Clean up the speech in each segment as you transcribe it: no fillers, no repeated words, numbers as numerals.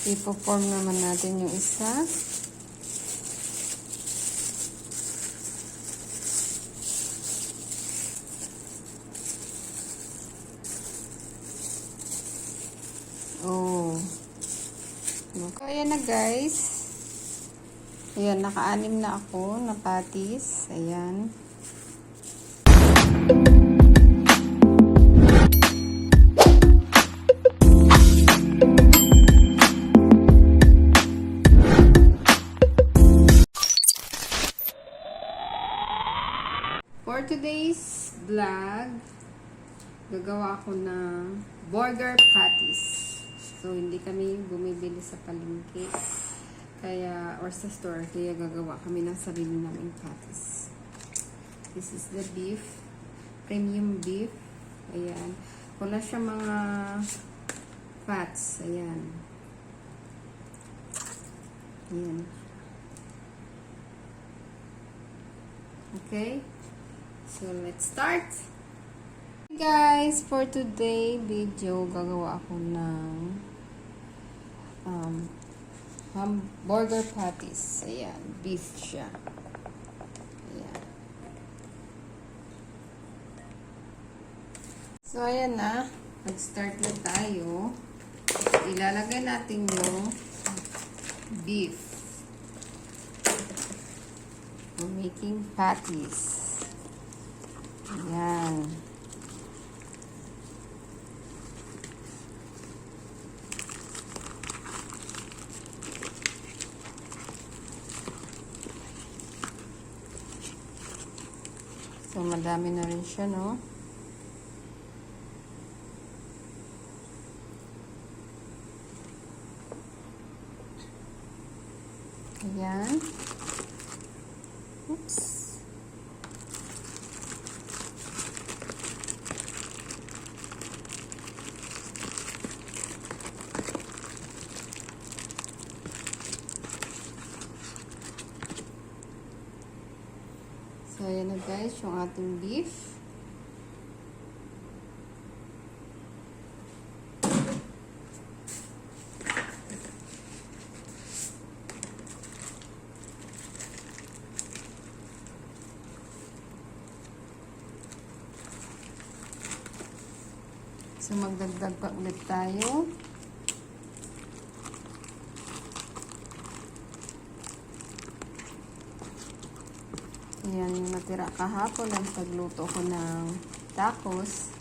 Ipo-form naman natin yung isa. Oh. So, ayan na guys. Ayan, naka-anim na ako na patties. Ayan. For today's vlog, gagawa ako ng burger patties. So, hindi kami bumibili sa palengke. Kaya, or sa store, kaya gagawa kami ng sarili naming patties. This is the beef. Premium beef. Ayan. Wala siya mga fats. Ayan. Ayan. Okay. So, let's start. Hey guys, for today video, gagawa ako ng hamburger patties. Ayan, beef siya. Ayan. So, ayan na. Mag-start na tayo. Ilalagay natin yung beef. We're making patties. Ayan. So, madami na rin siya, no? Ayan. Oops. So, ayan na guys, yung ating beef. So, magdagdag pa ulit tayo. Ayan yung natira kahapon ang pagluto ko ng tacos.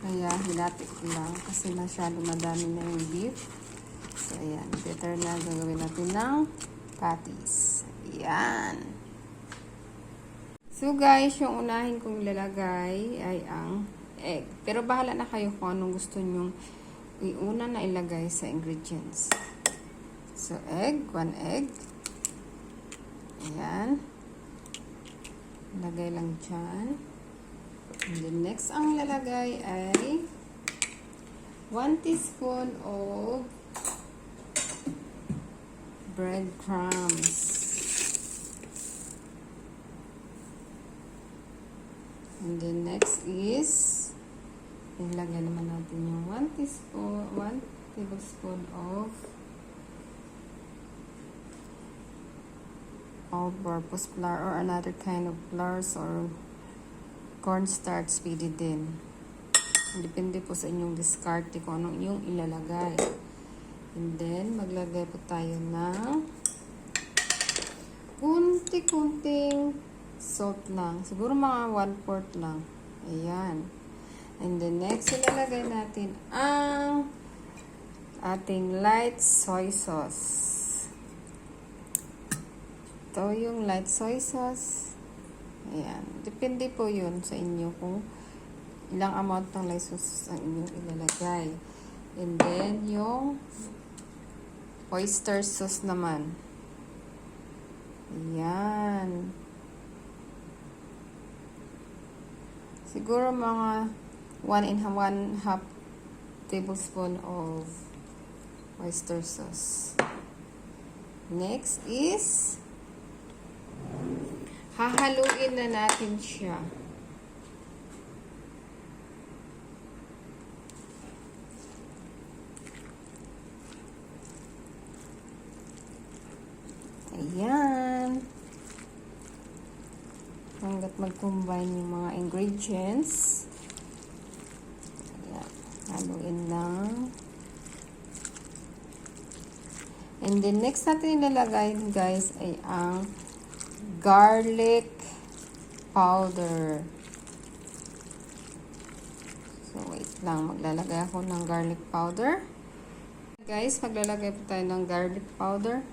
Kaya hinati ko lang kasi masyado madami na yung beef. So, ayan. Better na gagawin natin ng patties. Ayan. So, guys, yung unahin kong ilalagay ay ang egg. Pero bahala na kayo kung anong gusto nyong iuna na ilagay sa ingredients. So, egg. 1 egg. Ayan. Lagay lang dyan. And then next ang lalagay ay 1 teaspoon of breadcrumbs. And then next is ilagay naman natin yung 1 tablespoon of all-purpose flour or another kind of flours or cornstarch, pwede din. Depende po sa inyong diskarte kung anong inyong ilalagay. And then, maglagay po tayo ng kunti-kunting salt lang. Siguro mga 1/4 lang. Ayan. And then, next, ilalagay natin ang ating light soy sauce. Ito yung light soy sauce. Ayan. Depende po yun sa inyo kung ilang amount ng light sauce ang inyong ilalagay. And then, yung oyster sauce naman. Ayan. Siguro mga 1½ tablespoon of oyster sauce. Next is hahaluin na natin siya. Ayan. Hanggat mag-combine yung mga ingredients. Ayan. Haluin lang. And then, next natin ilalagay, guys, ay ang garlic powder. So, wait lang. Maglalagay ako ng garlic powder. Guys, maglalagay po tayo ng garlic powder.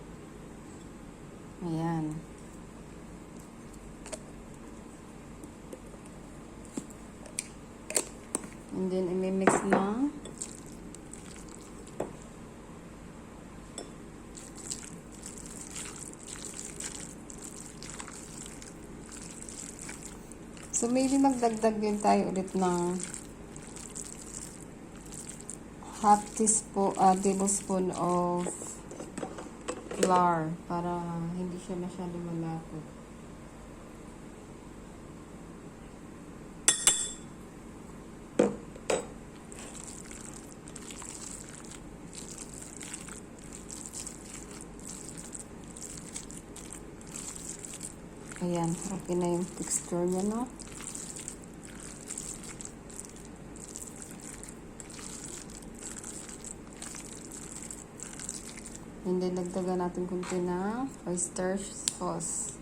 Ayan. And then, imimix lang. So, maybe magdagdag din tayo ulit ng half tablespoon of flour para hindi siya masyado malapot. Ayan, okay na yung texture niya, no? And then, dagdagan natin kunti na oyster sauce.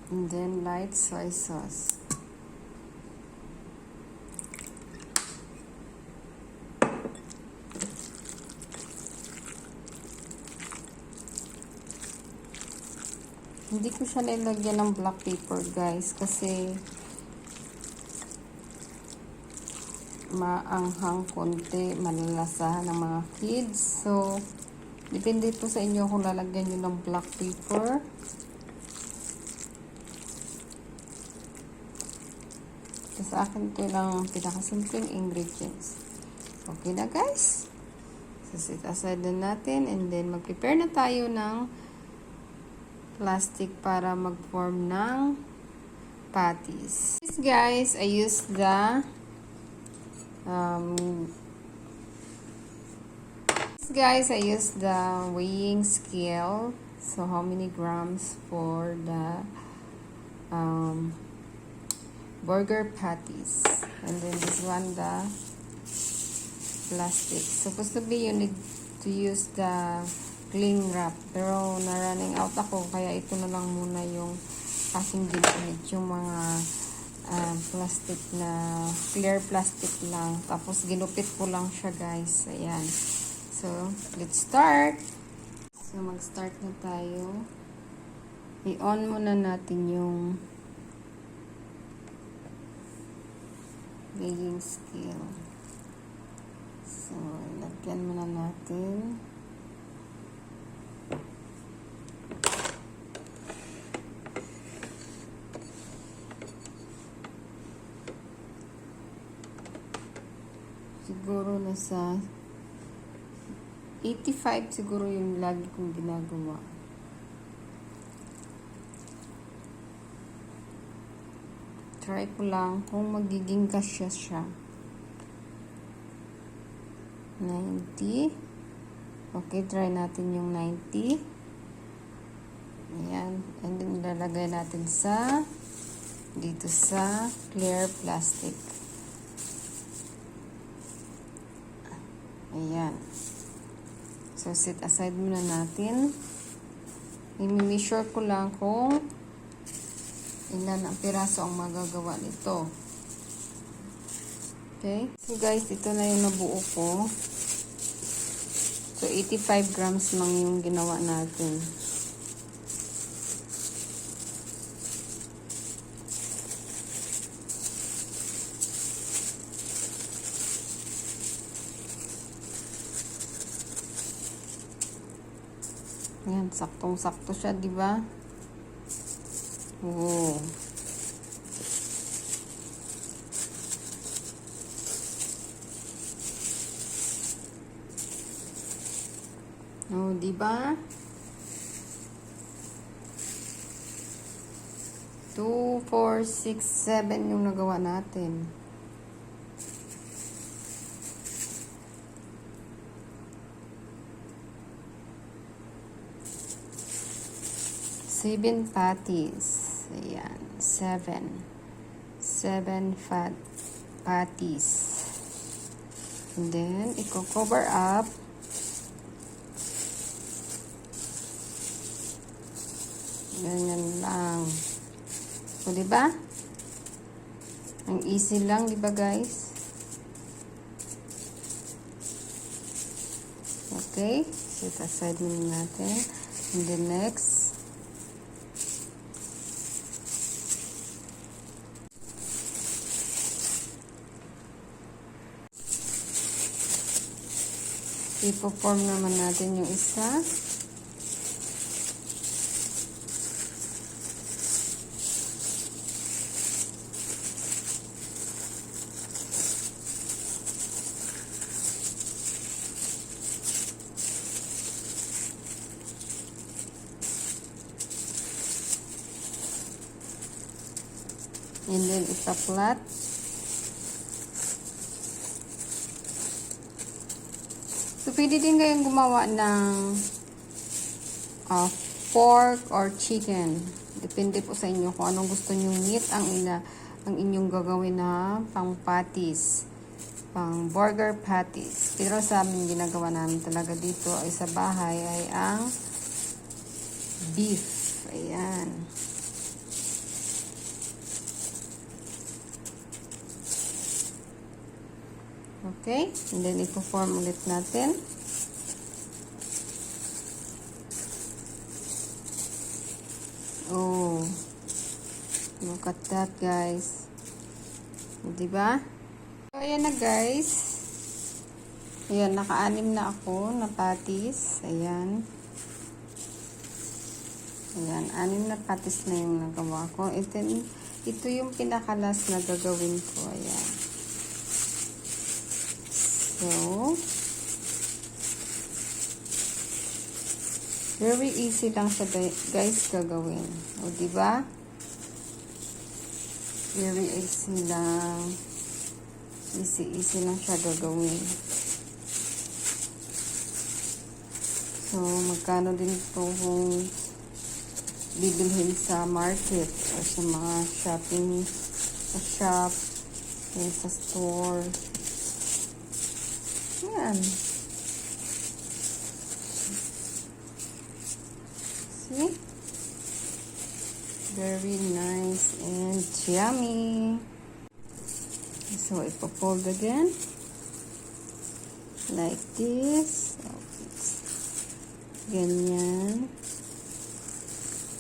And then, light soy sauce. Hindi ko siya nilagyan ng black pepper, guys, kasi maanghang konti, malalasahan ng mga kids. So, depende po sa inyo kung lalagyan nyo ng black pepper. So, sa akin ito lang pinakasimpleng ingredients. Okay na, guys. So, set aside na natin and then mag-prepare na tayo ng plastic para mag-form ng patties. This, guys, I use the weighing scale. So, how many grams for the burger patties. And then this one, the plastic. Supposed to be you need to use the cling wrap. Pero na-running out ako. Kaya ito na lang muna yung aking ginamit. Yung mga plastic na clear plastic lang. Tapos ginupit ko lang siya, guys. Ayan. So, let's start. So, mag-start na tayo. I-on muna natin yung weighing scale. So, lagyan muna natin. Siguro nasa 85 siguro yung lagi kong ginagawa. Try ko lang kung magiging kasya siya. 90. Okay, try natin yung 90. Ayan. And then, ilalagay natin dito sa clear plastic. Ayan. So, set aside muna natin. I-measure ko lang kung ilan ang piraso ang magagawa nito. Okay? So, guys, ito na yung nabuo ko. So, 85 grams lang yung ginawa natin. Ayan, saktong-sakto siya, di ba? Oh. Oh, di ba? 2, 4, 6, 7 yung nagawa natin. 7 patties. Ayan, 7. 7 patties. And then, i-cover up. Ganyan lang. So, diba? Ang easy lang, diba guys? Okay. Set aside muna natin. And then next, ipo-form naman natin yung isa. And then ita-flat. So, pwede din kayong gumawa ng pork or chicken. Depende po sa inyo kung anong gusto nyo meat ang inyong gagawin na pang patties. Pang burger patties. Pero sa amin, ginagawa namin talaga dito ay sa bahay ay ang beef. Ayan. Okay, and then ipo-form ulit natin. Oh, look at that guys. Diba? So, ayan na guys. Ayan, naka-anim na ako na patties. Ayan. Ayan, 6 na patties na yung nagawa ko. Ito yung pinakalas na gagawin ko. Ayan. So, very easy lang siya guys gagawin. O, diba? Very easy lang. Easy lang siya gagawin. So, magkano din ito kung bibilhin sa market o sa mga shopping sa shop o sa store. Yan. See? Very nice and yummy. So, ipo-fold again. Like this. Ganyan.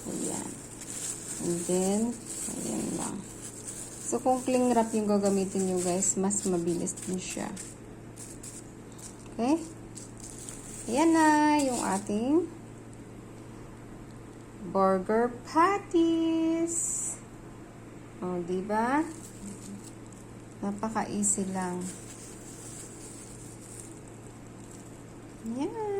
Ayan. And then, ayan lang. So, kung cling wrap yung gagamitin nyo guys, mas mabilis din siya. Okay? Ayan na yung ating burger patties. O, diba? Napaka-easy lang. Ayan.